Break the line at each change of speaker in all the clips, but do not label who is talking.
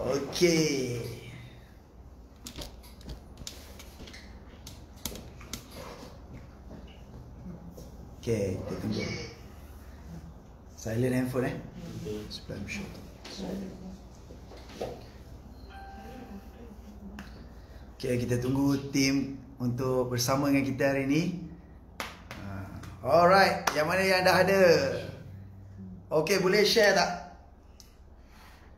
Okey. Okey, kita tunggu. Silent handphone Sebelum show. Okey, kita tunggu tim untuk bersama dengan kita hari ini. Alright, yang mana yang dah ada? Okey, boleh share tak?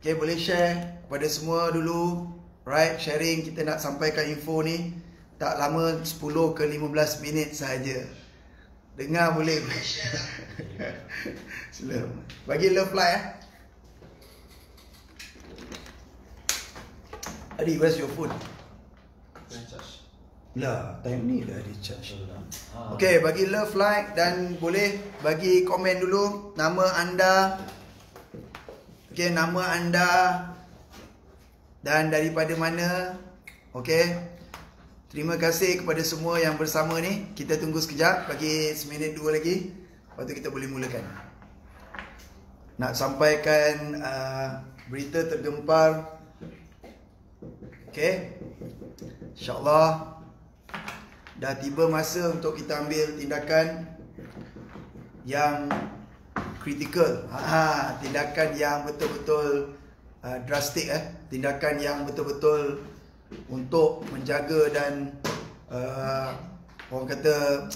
Okey, boleh share kepada semua dulu. Right, sharing, kita nak sampaikan info ni tak lama, 10 ke 15 minit sahaja. Dengar boleh. Sila. Bagi love like Adi, where's your phone? Lah, time ni dah di charge. Okey, bagi love like dan boleh bagi komen dulu nama anda. Okey, nama anda dan daripada mana. Okey. Terima kasih kepada semua yang bersama ni. Kita tunggu sekejap, bagi seminit dua lagi. Lepas tu kita boleh mulakan. Nak sampaikan berita tergempar. Okey. InsyaAllah dah tiba masa untuk kita ambil tindakan yang kritikal. Tindakan yang betul-betul drastik. Tindakan yang betul-betul untuk menjaga dan orang kata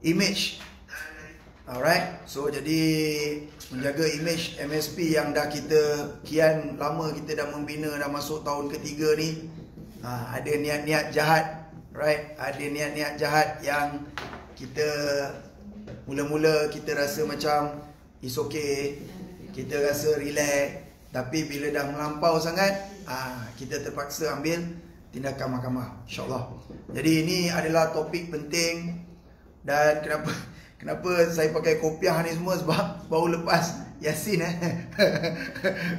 image. Alright. So jadi menjaga image MSP yang dah kita kian lama, kita dah membina, dah masuk tahun ketiga ni. Ada niat-niat jahat. Right, ada niat-niat jahat yang kita mula-mula kita rasa macam it's okay, kita rasa relax, tapi bila dah melampau sangat, kita terpaksa ambil tindakan mahkamah, insyaAllah. Jadi ini adalah topik penting. Dan kenapa saya pakai kopiah ni semua, sebab baru lepas Yasin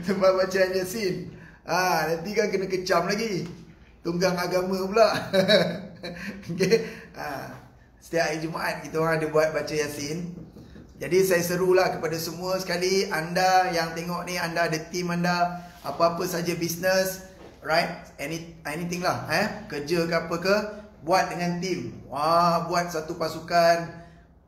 tempat bacaan Yasin. Nanti kan kena kecam lagi, tunggang agama pula. Okay. Setiap hari Jumaat kita orang ada buat baca Yasin. Jadi saya serulah kepada semua sekali, anda yang tengok ni, anda ada tim anda, apa-apa saja bisnes, right, anything lah, kerja ke apa ke, buat dengan tim. Buat satu pasukan,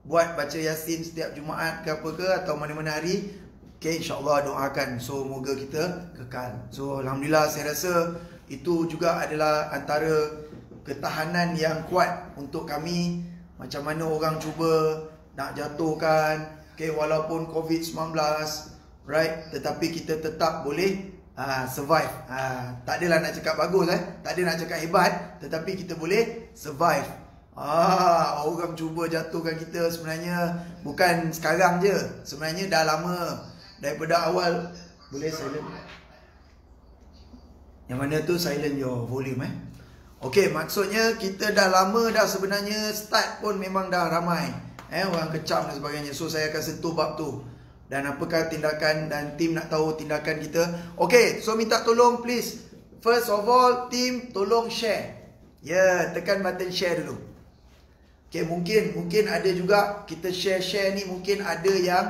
buat baca Yasin setiap Jumaat ke apa ke, atau mana-mana hari. Okay, insyaAllah doakan, so moga kita kekal. So Alhamdulillah, saya rasa itu juga adalah antara ketahanan yang kuat untuk kami. Macam mana orang cuba nak jatuhkan, okay, walaupun COVID-19, right, tetapi kita tetap boleh survive. Tak adalah nak cakap bagus, tak ada nak cakap hebat, tetapi kita boleh survive. Orang cuba jatuhkan kita sebenarnya bukan sekarang je, sebenarnya dah lama, daripada awal. Boleh silent? Yang mana tu silent your volume Okey, maksudnya kita dah lama dah sebenarnya, start pun memang dah ramai orang kecam dan sebagainya. So saya akan sentuh bab tu, dan apakah tindakan, dan tim nak tahu tindakan kita. Okey, so minta tolong please, first of all, tim tolong share. Tekan button share dulu. Okey, mungkin ada juga kita share ni, mungkin ada yang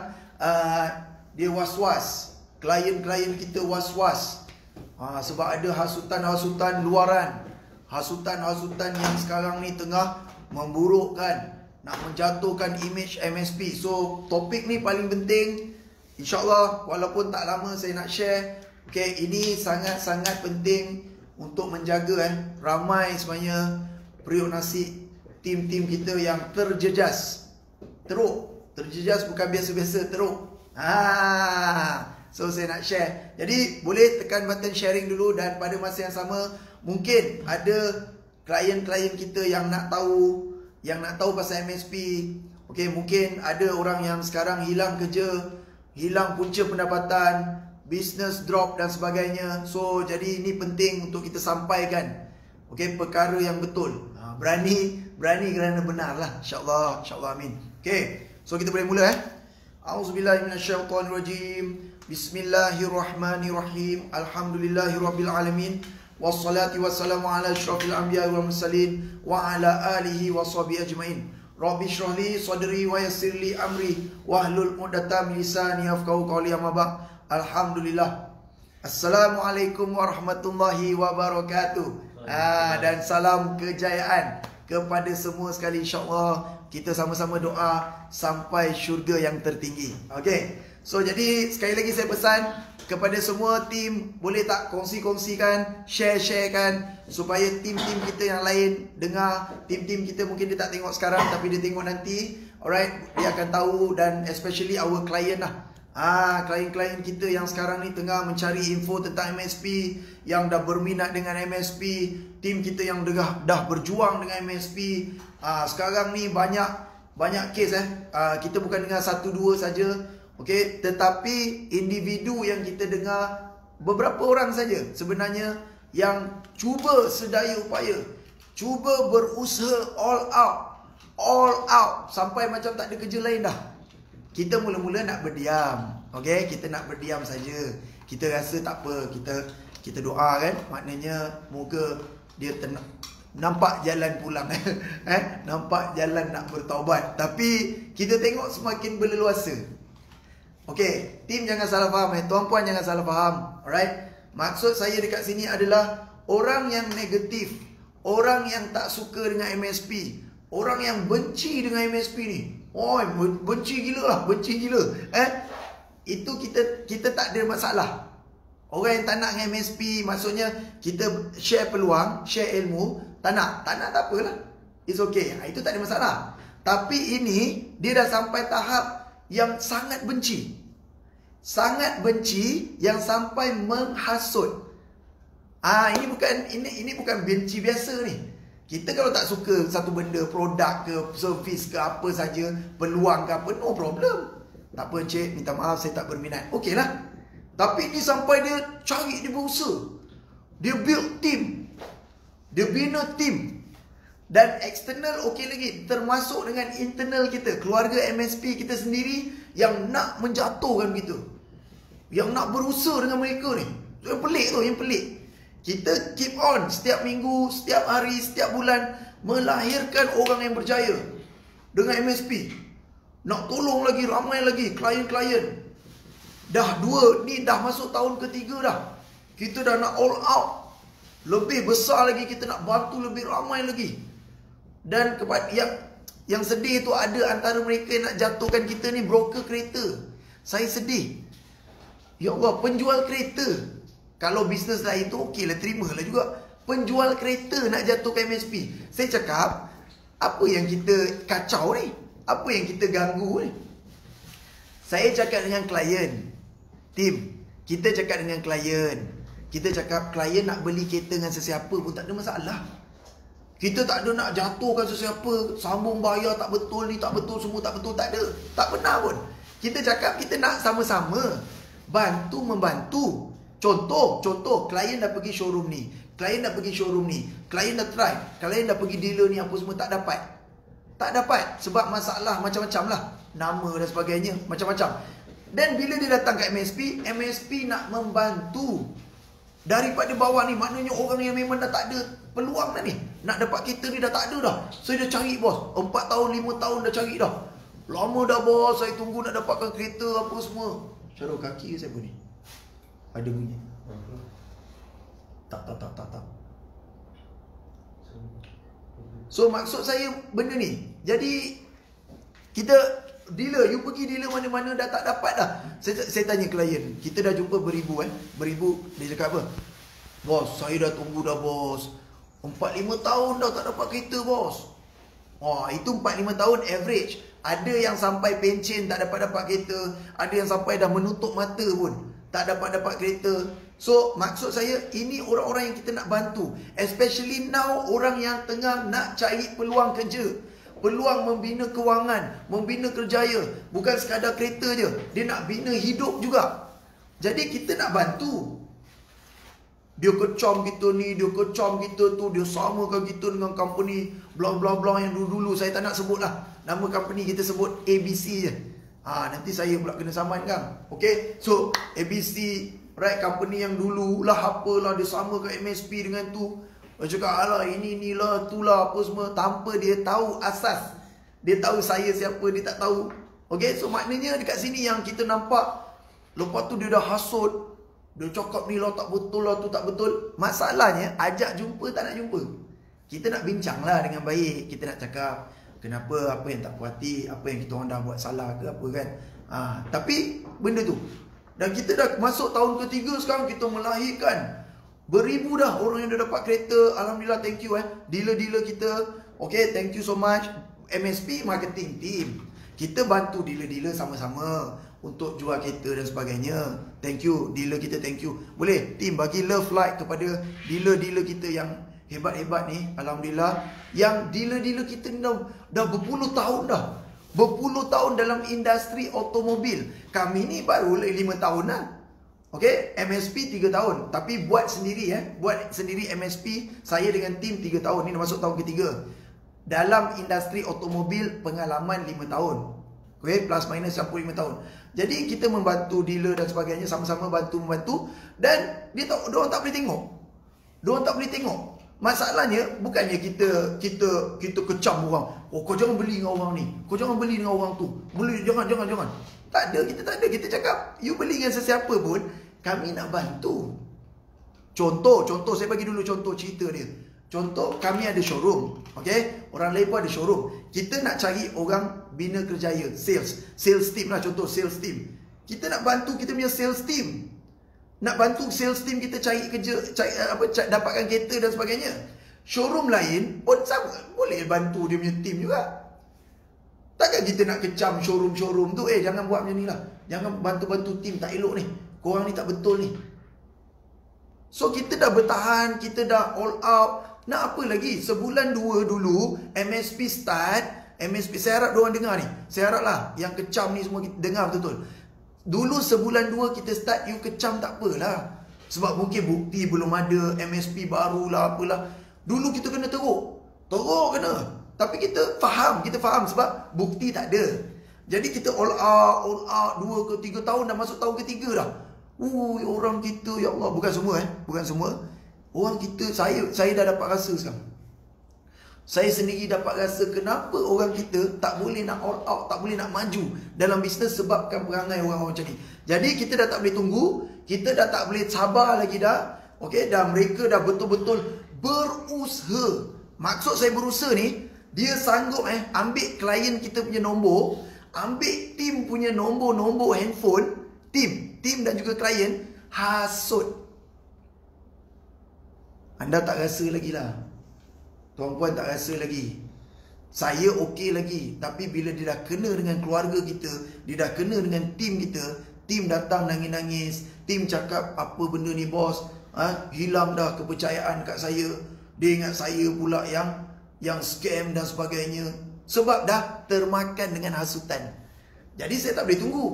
dia was-was, klien-klien kita was-was sebab ada hasutan-hasutan luaran, hasutan-hasutan yang sekarang ni tengah memburukkan, nak menjatuhkan image MSP. So topik ni paling penting, InsyaAllah walaupun tak lama saya nak share. Okay, ini sangat-sangat penting untuk menjaga ramai sebenarnya periuk nasi tim-tim kita yang terjejas. Terjejas bukan biasa-biasa, teruk. So saya nak share. Jadi boleh tekan button sharing dulu. Dan pada masa yang sama, mungkin ada klien-klien kita yang nak tahu, pasal MSP. Okay, mungkin ada orang yang sekarang hilang kerja, hilang punca pendapatan, business drop dan sebagainya. So jadi ini penting untuk kita sampaikan, okay, perkara yang betul. Berani kerana benar lah, InsyaAllah, amin. Okay, so kita boleh mula. A'udzubillahiminasyaitanirrajim. Bismillahirrahmanirrahim. Alhamdulillahirrabbilalamin. Wassalatu wassalamu ala asyrafil anbiya wal mursalin wa ala alihi wa sahbihi ajmain. Rabbi shrah li sadri wa yassir li amri wahlul 'uqdatam min lisani yafqahu qawli. Amma ba'd. Alhamdulillah. Assalamualaikum warahmatullahi wabarakatuh. Dan salam kejayaan kepada semua sekali, insya-Allah. Kita sama-sama doa sampai syurga yang tertinggi. Okey. So jadi sekali lagi saya pesan kepada semua tim, boleh tak kongsi-kongsikan, share-sharekan supaya tim-tim kita yang lain dengar. Tim-tim kita mungkin dia tak tengok sekarang tapi dia tengok nanti. Alright, dia akan tahu, dan especially our client lah. Klien-klien kita yang sekarang ni tengah mencari info tentang MSP, yang dah berminat dengan MSP, tim kita yang dah berjuang dengan MSP. Sekarang ni banyak kes kita bukan dengar 1-2 saja, okey, tetapi individu yang kita dengar beberapa orang saja sebenarnya yang cuba sedaya upaya, cuba berusaha all out sampai macam tak ada kerja lain dah. Kita mula-mula nak berdiam. Okey, kita nak berdiam saja. Kita rasa tak apa, kita doa kan. Maknanya moga dia nampak jalan pulang. Nampak jalan nak bertaubat. Tapi kita tengok semakin berleluasa. Okey, tim jangan salah faham, tuan-puan jangan salah faham. Alright? Maksud saya dekat sini adalah orang yang negatif, orang yang tak suka dengan MSP, orang yang benci dengan MSP ni. Oh, benci gila lah, benci gila. Itu kita tak ada masalah. Orang yang tak nak dengan MSP, maksudnya kita share peluang, share ilmu, tak nak tak apalah. It's okay. Itu tak ada masalah. Tapi ini dia dah sampai tahap yang sangat benci. Sangat benci yang sampai menghasut. Ini bukan benci biasa ni. Kita kalau tak suka satu benda, produk ke, servis ke, apa saja, peluang ke apa, no problem. Tak apa encik, minta maaf saya tak berminat. Okey lah. Tapi ni sampai dia cari, dia berusaha. Dia build team. Dia bina team. Dan external okey lagi, termasuk dengan internal kita, keluarga MSP kita sendiri yang nak menjatuhkan kita, yang nak berusaha dengan mereka ni. Yang pelik tu, yang pelik. Kita keep on setiap minggu, setiap hari, setiap bulan melahirkan orang yang berjaya dengan MSP. Nak tolong lagi, ramai lagi klien-klien. Dah masuk tahun ketiga dah. Kita dah nak all out. Lebih besar lagi, kita nak bantu lebih ramai lagi. Dan yang sedih tu ada antara mereka yang nak jatuhkan kita ni broker kereta. Saya sedih. Ya Allah, penjual kereta. Kalau bisnes lain tu okey lah, terima lah juga. Penjual kereta nak jatuhkan MSP. Saya cakap, apa yang kita kacau ni? Apa yang kita ganggu ni? Saya cakap dengan klien, tim, kita cakap dengan klien. Kita cakap klien nak beli kereta dengan sesiapa pun tak ada masalah. Kita tak ada nak jatuhkan sesiapa, sambung bayar tak betul ni, tak betul, semua tak betul, tak ada. Tak pernah pun. Kita cakap kita nak sama-sama bantu-membantu. Contoh, klien dah pergi showroom ni, klien dah try, klien dah pergi dealer ni, apa semua tak dapat sebab masalah macam-macam lah, nama dan sebagainya, macam-macam. Dan bila dia datang ke MSP nak membantu daripada bawah ni, maknanya orang yang memang dah tak ada peluang dah ni, nak dapat kereta ni dah tak ada dah. So dia cari bos, 4 tahun 5 tahun dah cari dah, lama dah bos, saya tunggu nak dapatkan kereta apa semua. Syarul, kaki ke siapa ni? Ada bunyi. Tak. So maksud saya benda ni. Jadi kita dealer, you pergi dealer mana-mana dah tak dapat dah. Saya tanya klien, kita dah jumpa beribu. Dia cakap apa? Bos, saya dah tunggu dah bos, 4-5 tahun dah tak dapat kereta bos. Itu 4-5 tahun average. Ada yang sampai pencen tak dapat kereta, ada yang sampai dah menutup mata pun tak dapat kereta. So maksud saya, ini orang-orang yang kita nak bantu, especially now, orang yang tengah nak cari peluang kerja, peluang membina kewangan, membina kerjaya. Bukan sekadar kereta je, dia nak bina hidup juga. Jadi kita nak bantu. Dia kecam kita ni, dia kecam kita tu, dia samakan kita dengan company bla bla bla yang dulu-dulu saya tak nak sebut lah. Nama company kita sebut ABC je. Nanti saya pula kena saman kan. Okay, so ABC, right, company yang dulu lah, apalah, dia samakan MSP dengan tu. Dia cakap, alah ini lah, tu lah, apa semua, tanpa dia tahu asas. Dia tahu saya siapa, dia tak tahu. Okay, so maknanya dekat sini yang kita nampak, lepas tu dia dah hasut, Dia cakap ni lah tak betul lah, tu tak betul. Masalahnya ajak jumpa tak nak jumpa. Kita nak bincang lah dengan baik. Kita nak cakap kenapa, apa yang tak puas hati, apa yang kita orang dah buat salah ke apa kan. Tapi benda tu. Dan kita dah masuk tahun ketiga sekarang, kita melahirkan beribu dah orang yang dah dapat kereta. Alhamdulillah, thank you dealer-dealer kita. Okay, thank you so much. MSP marketing team, kita bantu dealer-dealer sama-sama untuk jual kereta dan sebagainya. Thank you dealer kita, thank you. Boleh team bagi love like kepada dealer-dealer kita yang hebat-hebat ni. Alhamdulillah, yang dealer-dealer kita ni dah berpuluh tahun dah. Berpuluh tahun dalam industri automobil. Kami ni baru 5 tahun lah. Okay, MSP 3 tahun. Tapi buat sendiri buat sendiri MSP saya dengan tim 3 tahun. Ni dah masuk tahun ketiga. Dalam industri automobil pengalaman 5 tahun. Okay, plus minus campur 5 tahun. Jadi kita membantu dealer dan sebagainya, sama-sama membantu. Dan diorang tak boleh tengok. Diorang tak boleh tengok. Masalahnya bukannya kita kecam orang. Oh, kau jangan beli dengan orang ni. Kau jangan beli dengan orang tu. Beli, jangan. Tak ada, kita tak ada. Kita cakap, you beli dengan sesiapa pun, kami nak bantu. Contoh saya bagi dulu contoh cerita dia. Contoh, kami ada showroom. Okay, orang lain pun ada showroom. Kita nak cari orang bina kerjaya, sales team lah, contoh sales team. Kita nak bantu kita punya sales team. Nak bantu sales team kita cari kerja, dapatkan kereta dan sebagainya. Showroom lain pun sama, boleh bantu dia punya team juga. Takkan kita nak kecam showroom tu, jangan buat macam ni lah. Jangan bantu-bantu team, tak elok ni. Korang ni tak betul ni. So kita dah bertahan, kita dah all out. Nak apa lagi? Sebulan 2 dulu MSP start. MSP, saya harap diorang dengar ni. Saya harap lah yang kecam ni semua kita dengar betul-betul. Dulu sebulan 2 kita start, you kecam tak apalah. Sebab mungkin bukti belum ada, MSP barulah apalah. Dulu kita kena teruk kena. Tapi kita faham sebab bukti tak ada. Jadi kita all out 2 ke 3 tahun, dah masuk tahun ketiga dah. Orang kita, ya Allah, bukan semua. Orang kita, saya dah dapat rasa sekarang. Saya sendiri dapat rasa kenapa orang kita tak boleh nak all out, tak boleh nak maju dalam bisnes sebabkan perangai orang-orang macam ni. Jadi kita dah tak boleh tunggu, kita dah tak boleh sabar lagi dah. Okey, dan mereka dah betul-betul berusaha. Maksud saya berusaha ni, dia sanggup ambil klien kita punya nombor, ambil tim punya nombor handphone, tim dan juga klien, hasut. Anda tak rasa lagi lah. Tuan-puan tak rasa lagi. Saya okey lagi. Tapi bila dia dah kena dengan keluarga kita, dia dah kena dengan tim kita, tim datang nangis-nangis, tim cakap apa benda ni bos, hilang dah kepercayaan kat saya. Dia ingat saya pula yang scam dan sebagainya. Sebab dah termakan dengan hasutan. Jadi saya tak boleh tunggu.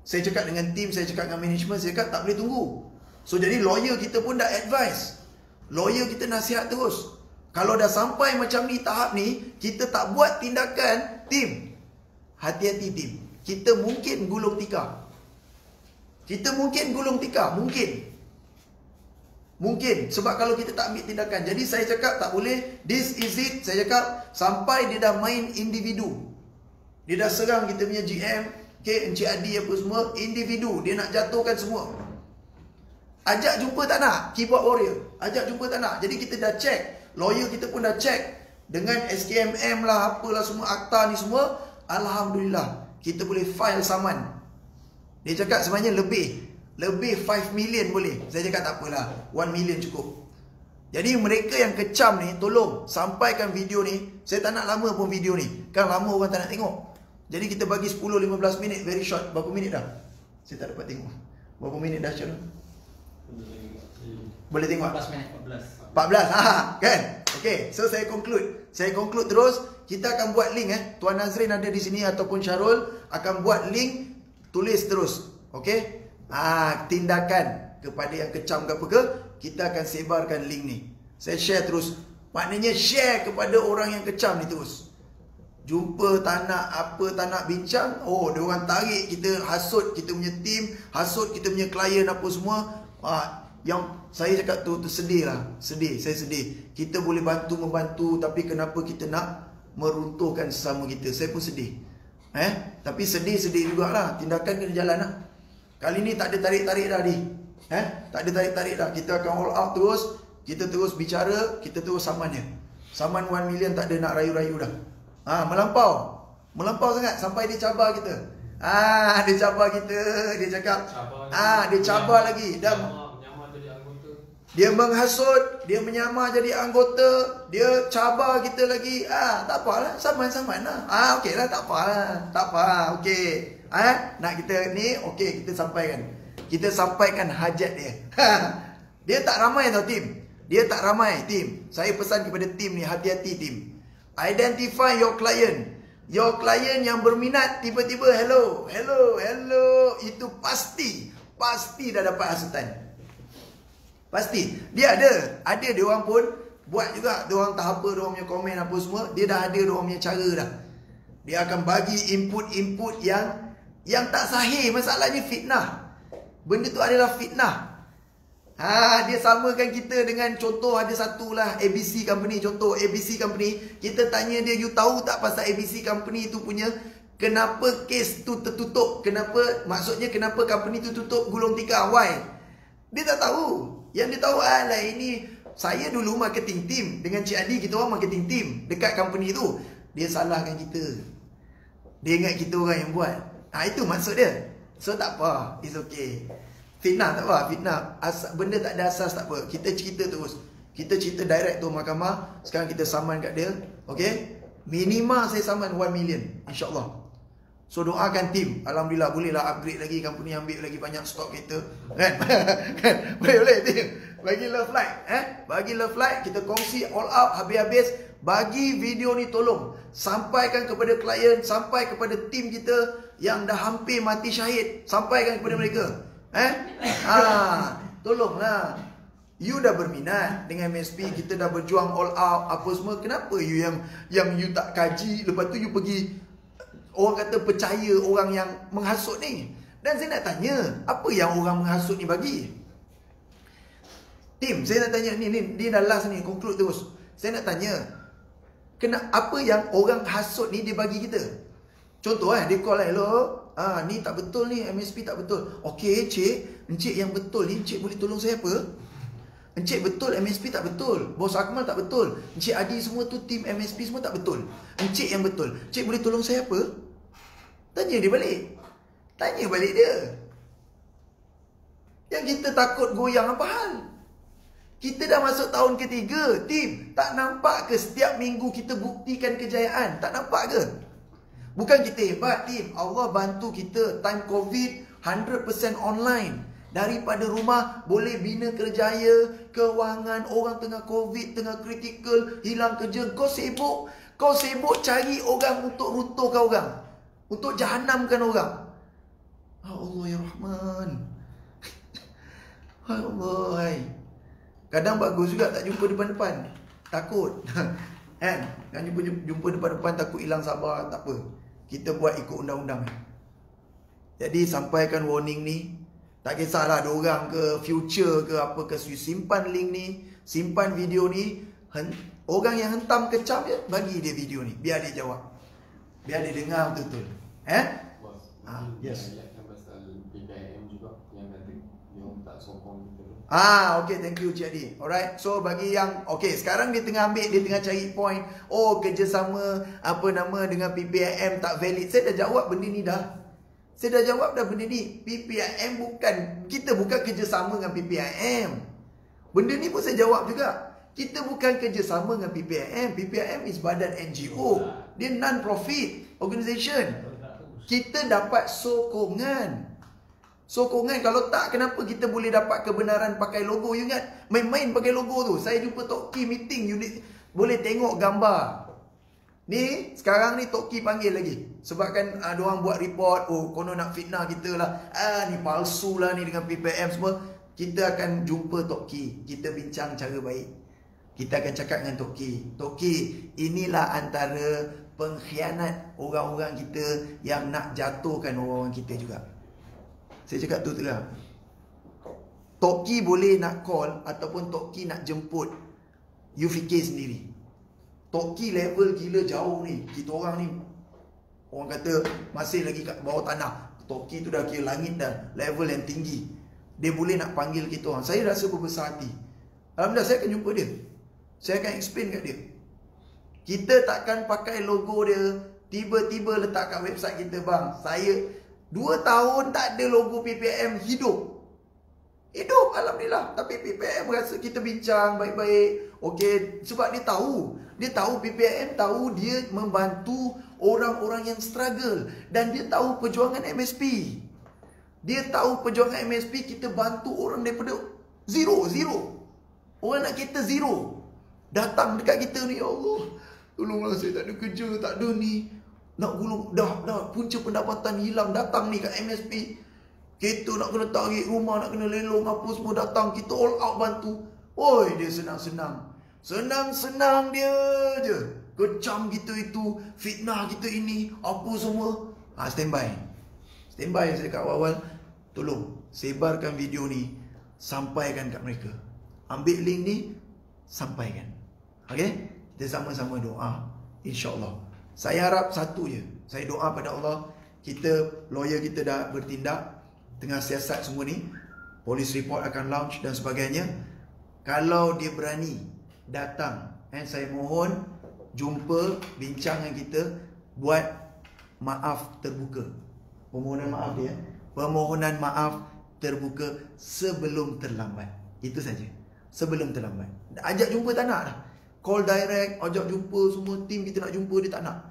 Saya cakap dengan tim, saya cakap dengan management, saya cakap tak boleh tunggu. So jadi lawyer kita pun dah advise. Lawyer kita nasihat terus. Kalau dah sampai macam ni tahap ni, kita tak buat tindakan, tim, hati-hati tim. Kita mungkin gulung tikar. Mungkin. Sebab kalau kita tak ambil tindakan. Jadi saya cakap tak boleh. This is it. Saya cakap sampai dia dah main individu. Dia dah serang kita punya GM, Encik Adi apa semua, individu. Dia nak jatuhkan semua. Ajak jumpa tak nak, keyboard warrior. Ajak jumpa tak nak. Jadi kita dah check. Lawyer kita pun dah check dengan SKMM lah, apalah semua, akta ni semua. Alhamdulillah, kita boleh file saman. Dia cakap sebenarnya lebih 5 million boleh. Saya cakap tak apalah, 1 million cukup. Jadi mereka yang kecam ni, tolong sampaikan video ni. Saya tak nak lama pun video ni, kan lama orang tak nak tengok. Jadi kita bagi 10-15 minit, very short. Berapa minit dah? Saya tak dapat tengok. Berapa minit dah Syarul? Boleh tengok?
14 minit.
14, kan? Okay, so saya conclude terus. Kita akan buat link Tuan Nazrin ada di sini ataupun Syarul akan buat link, tulis terus. Okay, tindakan kepada yang kecam ke apa ke, kita akan sebarkan link ni. Saya share terus. Maknanya share kepada orang yang kecam ni terus. Jumpa tak nak bincang, dia orang tarik kita, hasut kita punya team, hasut kita punya klien apa semua. Yang saya cakap tu sedih lah. Saya sedih. Kita boleh membantu, tapi kenapa kita nak meruntuhkan sesama kita? Saya pun sedih. Tapi sedih jugalah. Tindakan kena jalan lah. Kali ni tak ada tarik-tarik dah, Tak ada tarik-tarik dah. Kita akan all out terus. Kita terus bicara, kita terus saman dia. Saman 1 million, tak ada nak rayu-rayu dah. Melampau sangat sampai dia cabar kita. Dia cabar kita. Dia cakap dia cabar lagi. Dia menghasut, dia menyamar jadi anggota, dia cabar kita lagi. Tak apalah, saman-saman lah. Okey lah, tak apalah. Tak apa, okey. Nak kita ni, okey, kita sampaikan. Kita sampaikan hajat dia. Dia tak ramai tau, tim. Dia tak ramai, tim. Saya pesan kepada tim ni, hati-hati, tim. Identify your client. Your client yang berminat, tiba-tiba hello. Itu pasti dah dapat hasutan. Pasti. Dia ada dia orang pun buat juga. Dia orang tak apa, dia orang punya komen apa semua. Dia dah ada dia orang punya cara dah. Dia akan bagi input-input yang tak sahih. Masalahnya fitnah. Benda tu adalah fitnah. Dia samakan kita dengan contoh ada satulah ABC Company. Contoh ABC Company, kita tanya dia, you tahu tak pasal ABC Company tu punya kenapa kes tu tertutup? Maksudnya kenapa company tu tutup gulung tikar? Why? Dia tak tahu. Yang dia tahu ini saya dulu marketing team dengan Cik Adi, kita orang marketing team dekat company tu. Dia salahkan kita. Dia ingat kita orang yang buat. Itu maksud dia. So tak apa, it's okay. Fitnah tak apa, fitnah. Benda tak ada asas tak apa. Kita cerita terus. Kita cerita direct tu mahkamah. Sekarang kita saman kat dia. Okay. Minima saya saman 1 million. InsyaAllah. So doakan tim. Alhamdulillah bolehlah upgrade lagi. Company ambil lagi banyak stok kita. Kan? Boleh tim. Bagi love like. Bagi love like. Kita kongsi all out habis-habis. Bagi video ni tolong. Sampaikan kepada klien. Sampai kepada tim kita yang dah hampir mati syahid. Sampaikan kepada mereka. Tolonglah. You dah berminat dengan MSP, kita dah berjuang all out apa semua. Kenapa you yang you tak kaji, lepas tu you pergi orang kata percaya orang yang menghasut ni? Dan saya nak tanya, apa yang orang menghasut ni bagi? Tim, saya nak tanya ni dah last ni, conclude terus. Saya nak tanya, apa yang orang hasut ni dia bagi kita? Contoh dia call hello. Ni tak betul ni, MSP tak betul. Okey, encik yang betul ni, encik boleh tolong saya apa? Encik betul MSP tak betul. Bos Akmal tak betul. Encik Adi semua tu tim MSP semua tak betul. Encik yang betul. Encik boleh tolong saya apa? Tanya dia balik. Tanya balik dia. Yang kita takut goyang apa hal? Kita dah masuk tahun ketiga, tim. Tak nampak ke setiap minggu kita buktikan kejayaan? Tak nampak ke? Bukan kita hebat, tim. Allah bantu kita. Time COVID, 100% online. Daripada rumah, boleh bina kerjaya, kewangan. Orang tengah COVID, tengah kritikal, hilang kerja. Kau sibuk cari orang untuk runtuhkan orang. Untuk jahanamkan orang. Allah ya Rahman. Allah. Kadang bagus juga tak jumpa depan-depan. Takut. Kan jumpa depan-depan takut hilang sabar. Tak apa. Kita buat ikut undang-undang. Jadi sampaikan warning ni. Tak kisahlah diorang ke future ke apa ke, simpan link ni, simpan video ni. Orang yang hentam kecam je, bagi dia video ni. Biar dia jawab. Biar dia dengar betul-betul.
Bos,
yes.
pasal PPIM juga yang kata dia tak sokong kita.
Okay, thank you Cik Adi. Alright, so bagi yang sekarang dia tengah cari point. Kerjasama dengan PPIM tak valid. Saya dah jawab benda ni dah. Benda ni. PPIM kita bukan kerjasama dengan PPIM. Benda ni pun saya jawab juga. Kita bukan kerjasama dengan PPIM. PPIM is badan NGO. Dia non-profit organisation. Kita dapat sokongan. Kalau tak, kenapa kita boleh dapat kebenaran pakai logo? You ingat main-main pakai logo tu. Saya jumpa Tok Ki meeting, you boleh tengok gambar. Ni sekarang ni Tok Ki panggil lagi. Sebab kan diorang buat report, konon nak fitnah kita lah. Ni palsu lah ni dengan PPM semua. Kita akan jumpa Tok Ki. Kita bincang cara baik. Kita akan cakap dengan Tok Ki. Tok Ki, inilah antara pengkhianat orang-orang kita yang nak jatuhkan orang-orang kita juga. Saya cakap tu terang. Tok Ki boleh nak call ataupun Tok Ki nak jemput. You fikir sendiri. Tok Ki level gila jauh ni. Kita orang ni, orang kata masih lagi kat bawah tanah. Tok Ki tu dah kira langit dah. Level yang tinggi. dia boleh nak panggil kita orang. Saya rasa berbesar hati. Alhamdulillah, saya akan jumpa dia. Saya akan explain kat dia. Kita takkan pakai logo dia, tiba-tiba letak kat website kita, bang, saya 2 tahun tak ada logo PPM, hidup. Alhamdulillah. Tapi PPM rasa kita bincang baik-baik. Okey, sebab dia tahu PPM tahu dia membantu orang-orang yang struggle. Dan dia tahu perjuangan MSP. Dia tahu perjuangan MSP, kita bantu orang daripada zero. Orang nak kita zero, datang dekat kita ni, ya Allah, tolonglah saya tak ada kerja, tak ada ni, nak gulung, dah punca pendapatan hilang, datang ni kat MSP. Kita nak kena tarik rumah, nak kena lelong apa semua, datang, kita all out bantu. Oi, dia senang-senang dia je kecam kita itu, fitnah kita ini, apa semua. Standby saya cakap awal-awal, tolong sebarkan video ni, sampaikan kat mereka, ambil link ni, sampaikan. Okay, kita sama-sama doa, InsyaAllah. Saya harap satu je, saya doa pada Allah, kita, lawyer kita dah bertindak, tengah siasat semua ni, police report akan launch dan sebagainya. Kalau dia berani datang, saya mohon jumpa, bincang dengan kita, buat maaf terbuka. Permohonan maaf dia, permohonan maaf terbuka sebelum terlambat. Itu saja, sebelum terlambat. Ajak jumpa tak nak dah, call direct, ajak jumpa semua tim kita nak jumpa, dia tak nak.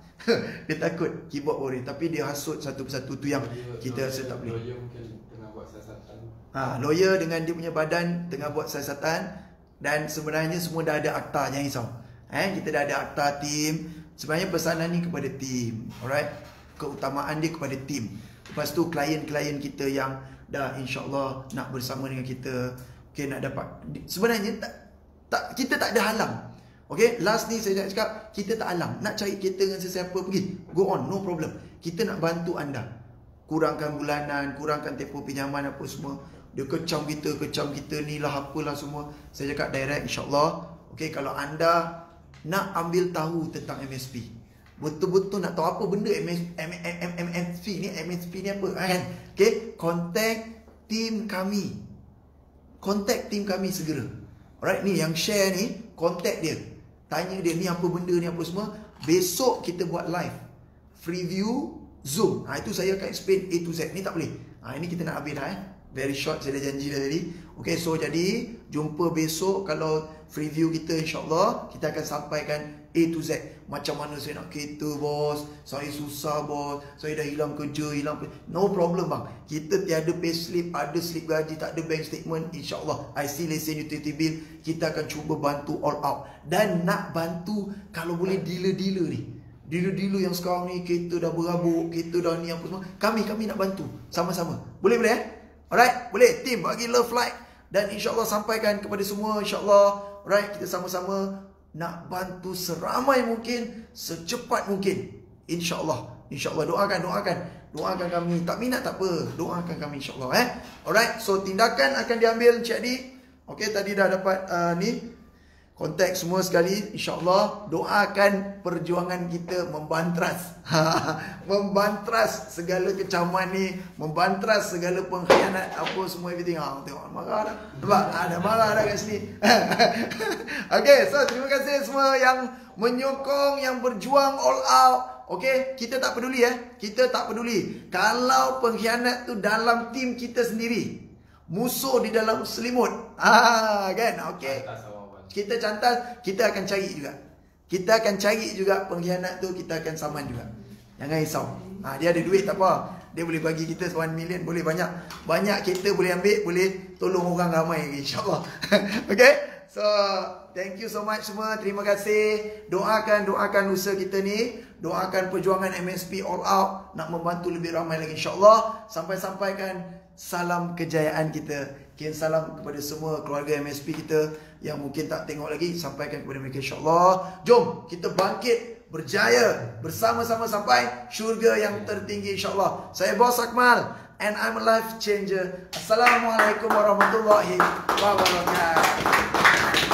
Dia takut keyboard warrior, tapi dia hasut satu persatu, tu yang kita rasa tak boleh.
Lawyer mungkin tengah buat siasatan.
Lawyer dengan dia punya badan tengah buat siasatan, dan sebenarnya semua dah ada akta, jangan risau. Kita dah ada akta tim. Sebenarnya pesanan ni kepada tim, alright, keutamaan dia kepada tim. Lepas tu klien-klien kita yang dah insyaAllah nak bersama dengan kita, okay, nak dapat, sebenarnya kita tak ada halang. Okay, last ni saya nak cakap, kita tak halang. Nak cari kereta dengan sesiapa, pergi, go on, no problem. Kita nak bantu anda, kurangkan bulanan, kurangkan tempoh pinjaman apa semua. Dia kecam kita ni lah, apalah semua. Saya cakap direct, insyaAllah. Okay, kalau anda nak ambil tahu tentang MSP, betul-betul nak tahu apa benda MSP ni apa, kan? Okay, contact tim kami. Contact tim kami segera. Alright, ni yang share ni, contact dia, tanya dia ni apa benda ni apa semua. Besok kita buat live free view Zoom. Itu saya akan explain A to Z. Ni tak boleh. Ini kita nak habis dah, very short, saya dah janji dah tadi. Okay, so jadi jumpa besok. Kalau free view kita, insyaAllah kita akan sampaikan A to Z. Macam mana saya nak kereta, bos, saya susah, bos, saya dah hilang kerja, no problem, bang. Kita tiada pay slip, ada slip gaji, tak ada bank statement, insyaAllah IC, lesen, utility bill, kita akan cuba bantu all out. Dan nak bantu kalau boleh dealer-dealer ni, dealer-dealer yang sekarang ni kereta dah berabuk, kereta dah ni apa semua, kami nak bantu sama-sama. Boleh alright, boleh. Team bagi love, like, dan insyaAllah sampaikan kepada semua, insyaAllah. Alright, kita sama-sama nak bantu seramai mungkin, secepat mungkin, insyaAllah. InsyaAllah, doakan kami. Tak minat tak apa, doakan kami, insyaAllah. Alright, so tindakan akan diambil Encik Adi. Okay, tadi dah dapat ni kontak semua sekali, insyaAllah. Doakan perjuangan kita membantras membantras segala kecaman ni, membantras segala pengkhianat apa semua, everything. Tengok marah dah, nampak? Dah marah dah kat sini. Okay, so terima kasih semua yang menyokong, yang berjuang all out. Okay, kita tak peduli kita tak peduli kalau pengkhianat tu dalam tim kita sendiri, musuh di dalam selimut, kan? Okay, kita cantas, kita akan cari juga. Kita akan cari juga pengkhianat tu, kita akan saman juga. Jangan risau. Dia ada duit tak apa. Dia boleh bagi kita 1 million, boleh banyak kita boleh ambil, boleh tolong orang ramai lagi, insyaAllah. Okay, so thank you so much semua. Terima kasih. Doakan usaha kita ni, doakan perjuangan MSP all out, nak membantu lebih ramai lagi, insyaAllah. Sampaikan salam kejayaan kita. Salam kepada semua keluarga MSP kita yang mungkin tak tengok lagi, sampaikan kepada mereka, insyaAllah. Jom kita bangkit, berjaya bersama-sama sampai syurga yang tertinggi, insyaAllah. Saya Bos Akmal, and I'm a life changer. Assalamualaikum warahmatullahi wabarakatuh.